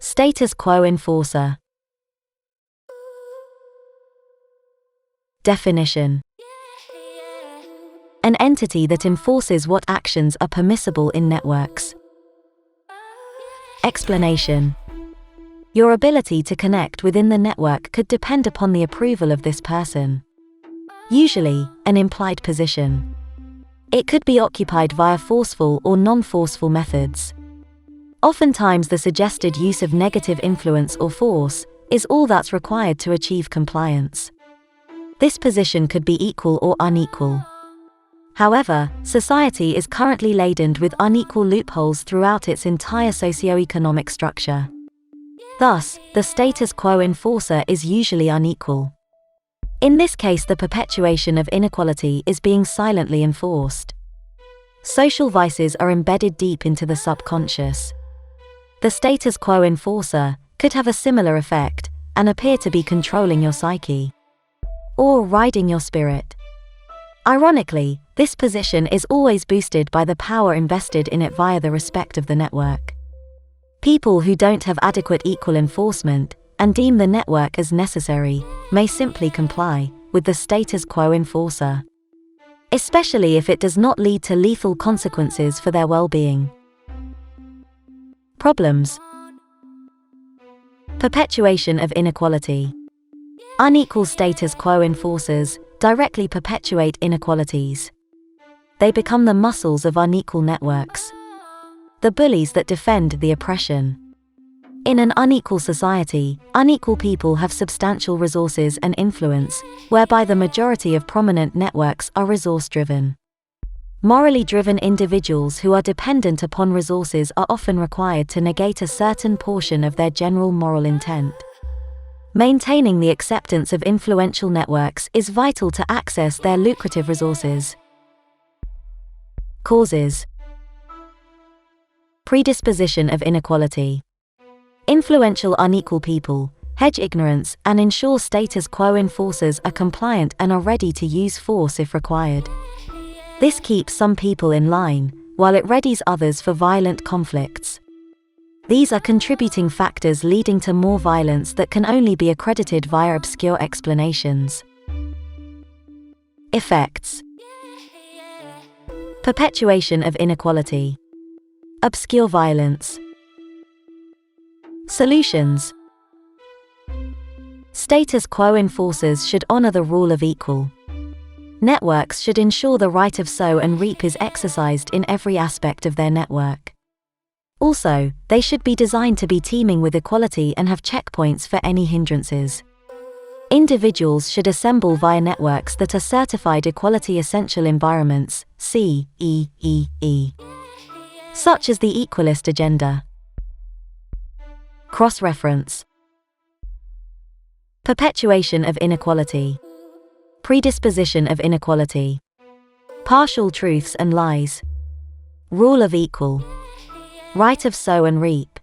Status quo enforcer. Definition: an entity that enforces what actions are permissible in networks. Explanation: your ability to connect within the network could depend upon the approval of this person. Usually, an implied position. It could be occupied via forceful or non-forceful methods. Oftentimes the suggested use of negative influence or force is all that's required to achieve compliance. This position could be equal or unequal. However, society is currently laden with unequal loopholes throughout its entire socio-economic structure. Thus, the status quo enforcer is usually unequal. In this case, the perpetuation of inequality is being silently enforced. Social vices are embedded deep into the subconscious. The status quo enforcer could have a similar effect and appear to be controlling your psyche or riding your spirit. Ironically, this position is always boosted by the power invested in it via the respect of the network. People who don't have adequate equal enforcement and deem the network as necessary may simply comply with the status quo enforcer, especially if it does not lead to lethal consequences for their well-being. Problems: perpetuation of inequality. Unequal status quo enforcers directly perpetuate inequalities. They become the muscles of unequal networks, the bullies that defend the oppression. In an unequal society, unequal people have substantial resources and influence, whereby the majority of prominent networks are resource-driven. Morally driven individuals who are dependent upon resources are often required to negate a certain portion of their general moral intent. Maintaining the acceptance of influential networks is vital to access their lucrative resources. Causes: predisposition of inequality. Influential unequal people hedge ignorance and ensure status quo enforcers are compliant and are ready to use force if required. This keeps some people in line, while it readies others for violent conflicts. These are contributing factors leading to more violence that can only be accredited via obscure explanations. Effects: perpetuation of inequality. Obscure violence. Solutions: status quo enforcers should honor the rule of equal. Networks should ensure the right of sow and reap is exercised in every aspect of their network. Also, they should be designed to be teeming with equality and have checkpoints for any hindrances. Individuals should assemble via networks that are certified equality essential environments, CEEE, such as the Equalist Agenda. Cross-reference: perpetuation of inequality. Predisposition of inequality. Partial truths and lies. Rule of equal. Right of sow and reap.